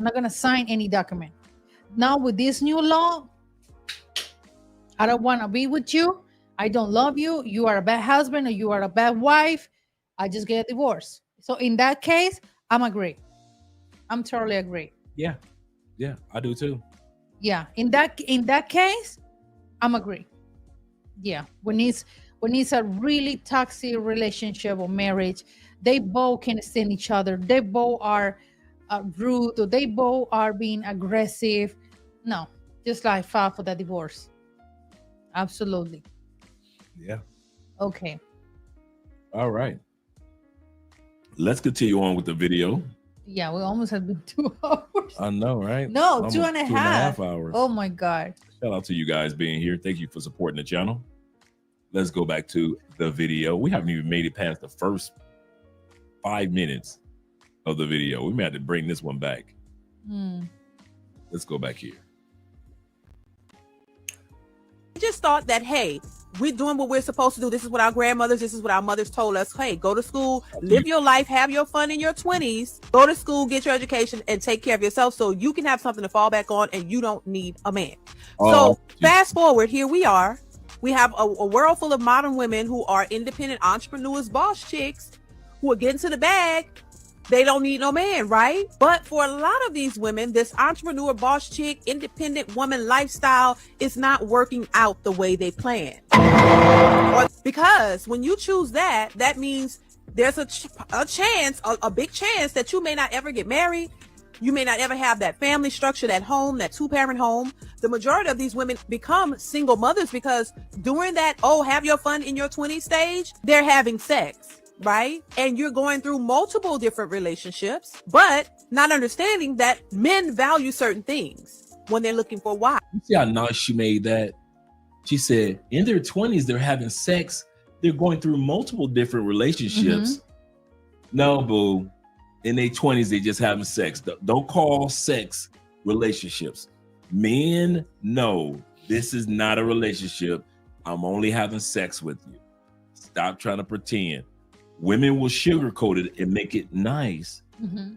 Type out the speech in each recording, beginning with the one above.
not going to sign any document. Now with this new law, I don't want to be with you. I don't love you. You are a bad husband or you are a bad wife. I just get a divorce. So in that case, I'm agree. I'm totally agree. Yeah. Yeah, I do too. Yeah. In that case, I'm agree. Yeah. When it's a really toxic relationship or marriage, they both can stand each other. They both are rude or they both are being aggressive. No, just like file for the divorce. Absolutely. Yeah. Okay. All right. Let's continue on with the video. Yeah, we almost have been 2 hours. I know, right? No, Almost 2.5 hours. Oh my God. Shout out to you guys being here. Thank you for supporting the channel. Let's go back to the video. We haven't even made it past the first 5 minutes of the video. We may have to bring this one back. Let's go back here. I just thought that, hey, we're doing what we're supposed to do. This is what our grandmothers, this is what our mothers told us. Hey, go to school, live your life, have your fun in your 20s, go to school, get your education, and take care of yourself so you can have something to fall back on and you don't need a man. So fast forward, here we are. We have a world full of modern women who are independent entrepreneurs, boss chicks, who are getting to the bag. They don't need no man, right? But for a lot of these women, this entrepreneur, boss chick, independent woman lifestyle is not working out the way they planned. Because when you choose that, that means there's a chance, a big chance that you may not ever get married. You may not ever have that family structure, that home, that 2-parent home. The majority of these women become single mothers because during that, have your fun in your 20s stage, they're having sex. Right? And you're going through multiple different relationships, but not understanding that men value certain things when they're looking for a wife. You see how nice she made that? She said in their 20s, they're having sex. They're going through multiple different relationships. No, boo. In their 20s, they just having sex. Don't call sex relationships. Men know this is not a relationship. I'm only having sex with you. Stop trying to pretend. Women will sugarcoat it and make it nice.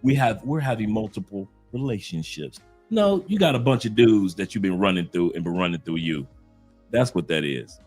We're having multiple relationships. No, you got a bunch of dudes that you've been running through and been running through you. That's what that is.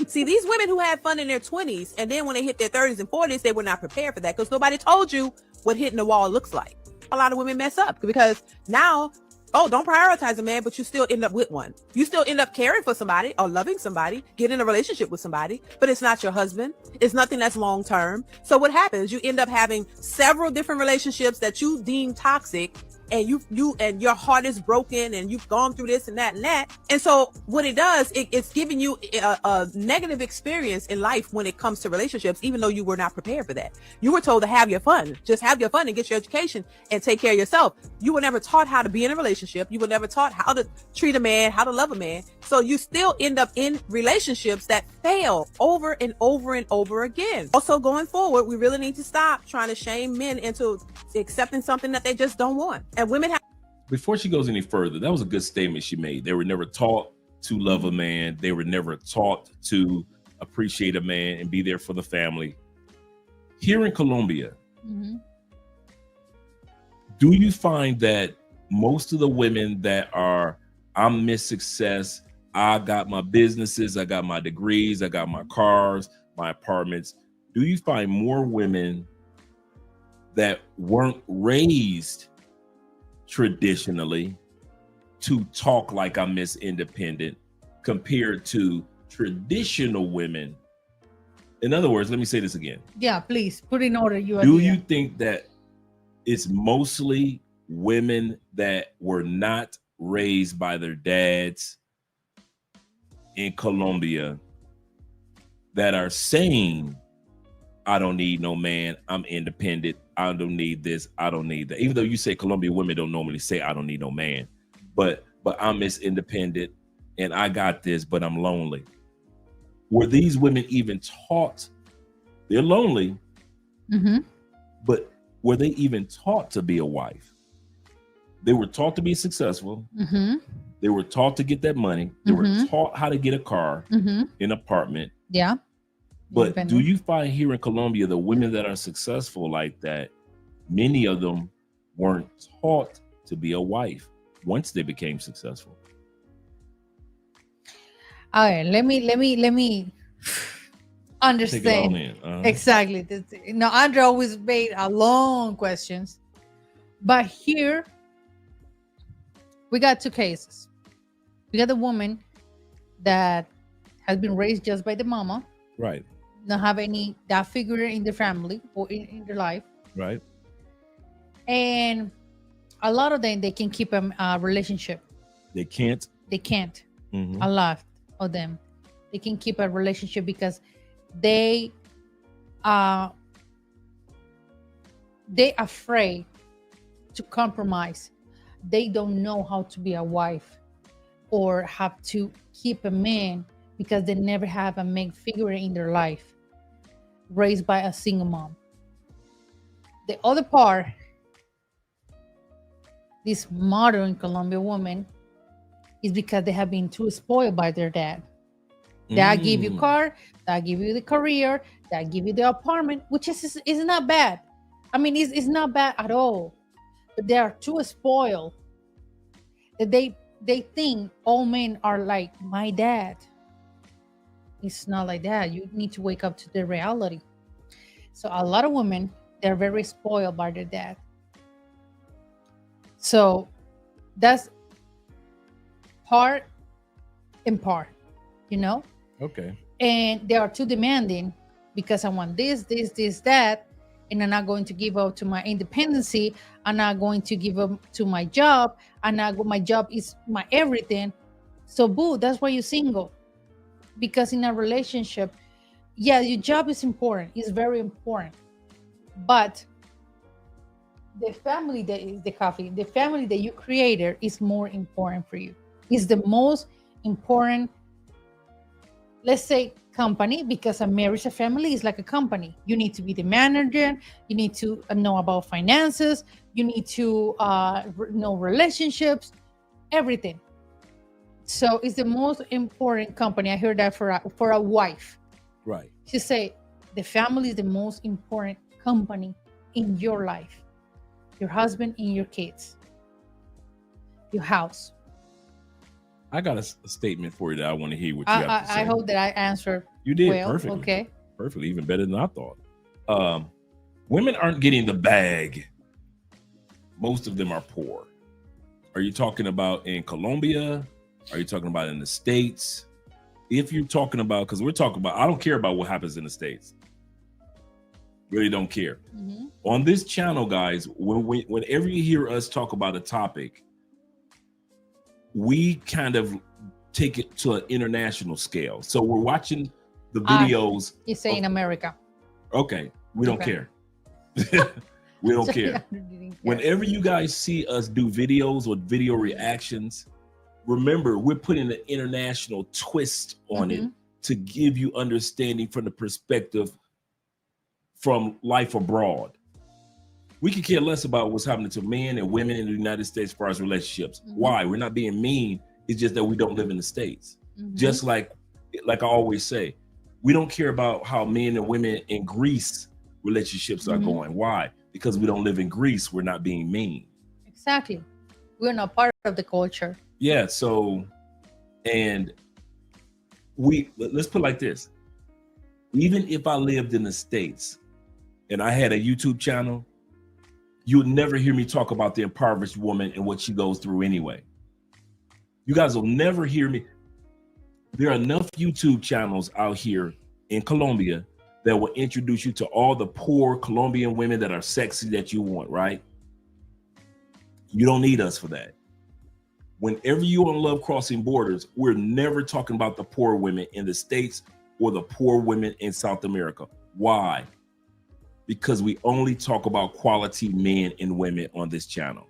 See, these women who had fun in their 20s and then when they hit their 30s and 40s, they were not prepared for that because nobody told you what hitting the wall looks like. A lot of women mess up because now, don't prioritize a man, but you still end up with one. You still end up caring for somebody or loving somebody, get in a relationship with somebody, but it's not your husband. It's nothing that's long term. So what happens? You end up having several different relationships that you deem toxic, and you and your heart is broken and you've gone through this and that and that. And so what it does, it's giving you a negative experience in life when it comes to relationships, even though you were not prepared for that. You were told to have your fun, just have your fun and get your education and take care of yourself. You were never taught how to be in a relationship. You were never taught how to treat a man, how to love a man. So you still end up in relationships that fail over and over and over again. Also going forward, we really need to stop trying to shame men into accepting something that they just don't want. And women have. Before she goes any further, that was a good statement she made. They were never taught to love a man. They were never taught to appreciate a man and be there for the family. Here in Colombia, do you find that most of the women that are, I'm Miss Success, I got my businesses, I got my degrees, I got my cars, my apartments, do you find more women that weren't raised traditionally to talk like I'm Miss Independent compared to traditional women? In other words, let me say this again. Yeah, please put in order. Do you think that it's mostly women that were not raised by their dads in Colombia that are saying, I don't need no man, I'm independent, I don't need this, I don't need that? Even though you say Colombian women don't normally say I don't need no man, but I'm Miss Independent and I got this, but I'm lonely. Were these women even taught? They're lonely, but were they even taught to be a wife? They were taught to be successful. They were taught to get that money. They were taught how to get a car, an apartment. Yeah. But do you find here in Colombia, the women that are successful like that, many of them weren't taught to be a wife once they became successful? All right, let me Take it all understand in. exactly. Andre always made a long questions, but here we got two cases. We got the woman that has been raised just by the mama, Right, not have any that figure in the family or in their life, right. and a lot of them they can keep a relationship. They can't. They can't. Mhm. A lot of them they can keep a relationship because they uh they afraid to compromise. They don't know how to be a wife or have to keep a man because they never have a male figure in their life raised by a single mom. The other part, this modern Colombian woman, is because they have been too spoiled by their dad. That give you Mm. car, that give you the career, that give you the apartment, which is not bad. I mean, it's not bad at all. But they are too spoiled that they think all men are like my dad. It's not like that. You need to wake up to the reality. So a lot of women, they're very spoiled by their dad. So that's part and part, you know? Okay. And they are too demanding because I want this, that, and I'm not going to give up to my independency. I'm not going to give up to my job. My job is my everything. So, boo, that's why you're single. Because in a relationship, yeah, your job is important. It's very important. But the family that is the family that you created is more important for you. Is the most important, let's say, company, because a marriage, a family is like a company. You need to be the manager. You need to know about finances. You need to know relationships, everything. So it's the most important company. I heard that for a wife. Right. She say the family is the most important company in your life. Your husband and your kids, your house. I got a statement for you that I want to hear what you have to say. I hope that I answered. You did well. perfectly. Okay. Perfectly, even better than I thought. Women aren't getting the bag. Most of them are poor. Are you talking about in Colombia? Are you talking about in the States? If you're talking about, because we're talking about, I don't care about what happens in the States. Really don't care. Mm-hmm. On this channel, guys, whenever you hear us talk about a topic, we kind of take it to an international scale. So we're watching the videos. You say in America. Okay, we don't care. We don't care. Whenever you guys see us do videos or video reactions, remember we're putting an international twist on it to give you understanding from the perspective from life abroad. We could care less about what's happening to men and women in the United States as far as relationships. Why? We're not being mean. It's just that we don't live in the States. Just like I always say, we don't care about how men and women in Greece relationships are going. Why? Because we don't live in Greece. We're not being mean. Exactly. We're not part of the culture. Yeah. So, and let's put it like this. Even if I lived in the States and I had a YouTube channel, you would never hear me talk about the impoverished woman and what she goes through anyway. You guys will never hear me. There are enough YouTube channels out here in Colombia that will introduce you to all the poor Colombian women that are sexy that you want, right? You don't need us for that. Whenever you on Love Crossing Borders, we're never talking about the poor women in the States or the poor women in South America. Why? Because we only talk about quality men and women on this channel.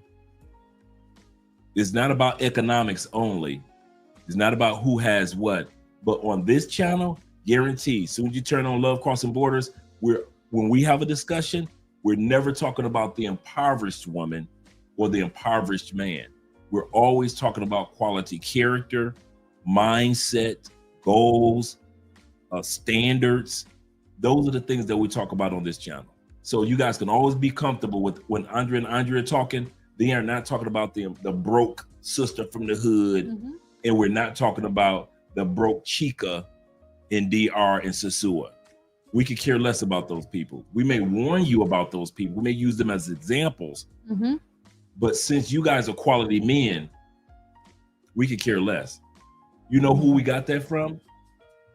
It's not about economics only. It's not about who has what. But on this channel, guaranteed, as soon as you turn on Love Crossing Borders, when we have a discussion, we're never talking about the impoverished woman or the impoverished man. We're always talking about quality character, mindset, goals, standards. Those are the things that we talk about on this channel. So you guys can always be comfortable with when Andre and Andre are talking, They are not talking about the broke sister from the hood, and we're not talking about the broke chica in DR and Sasua. We could care less about those people. We may warn you about those people. We may use them as examples. But since you guys are quality men, we could care less. You know who we got that from?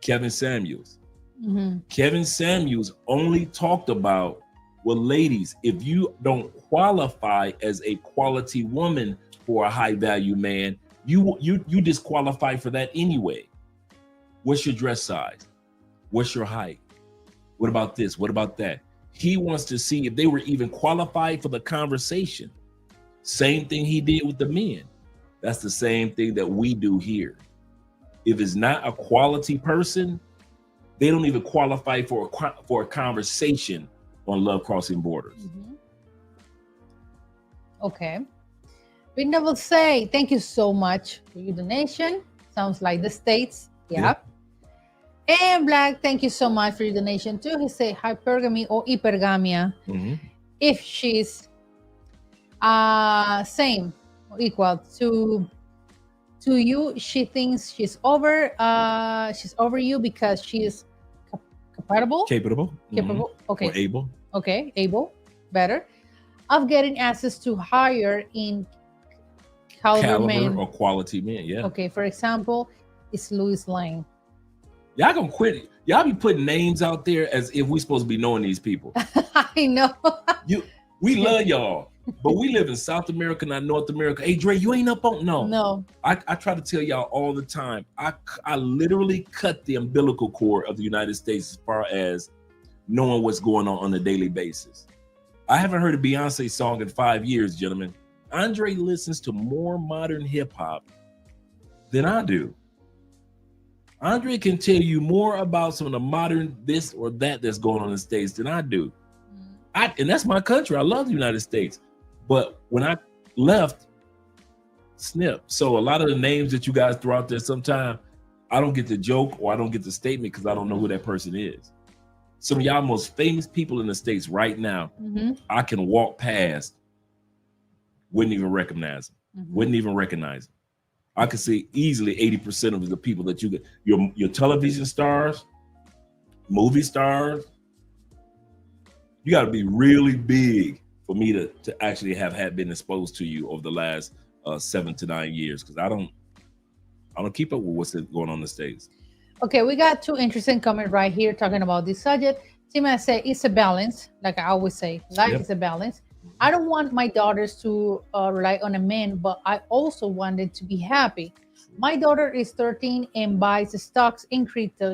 Kevin Samuels. Kevin Samuels only talked about, well, ladies, if you don't qualify as a quality woman for a high value man, you disqualify for that anyway. What's your dress size? What's your height? What about this? What about that? He wants to see if they were even qualified for the conversation. Same thing he did with the men. That's the same thing that we do here. If it's not a quality person, they don't even qualify for a conversation on Love Crossing Borders. Okay. Vinda will say, thank you so much for your donation. Sounds like the States. Yeah. And Black, thank you so much for your donation too. He said hypergamy or hypergamia. If she's same or equal to you, she thinks she's over you because she's capable. Okay. Or able. Okay, able, better, of getting access to higher in caliber men or quality men. Yeah. Okay, for example, it's Louis Lane. Y'all gonna quit it. Y'all be putting names out there as if we supposed to be knowing these people. I know. We love y'all, but we live in South America, not North America. Hey, Dre, you ain't up on no. I try to tell y'all all the time. I literally cut the umbilical cord of the United States as far as knowing what's going on a daily basis. I haven't heard a Beyonce song in 5 years, gentlemen. Andre listens to more modern hip hop than I do. Andre can tell you more about some of the modern this or that that's going on in the States than I do. And that's my country. I love the United States. But when I left, snip. So a lot of the names that you guys throw out there, sometimes I don't get the joke or I don't get the statement because I don't know who that person is. Some of y'all most famous people in the States right now, I can walk past, wouldn't even recognize them. I could say easily 80% of the people that you get, your television stars, movie stars, you got to be really big for me to actually have been exposed to you over the last 7 to 9 years, because I don't keep up with what's going on in the States. Okay, we got 2 interesting comments right here talking about this subject. Tima said it's a balance, like I always say, life is a balance. I don't want my daughters to rely on a man, but I also want them to be happy. My daughter is 13 and buys stocks in crypto.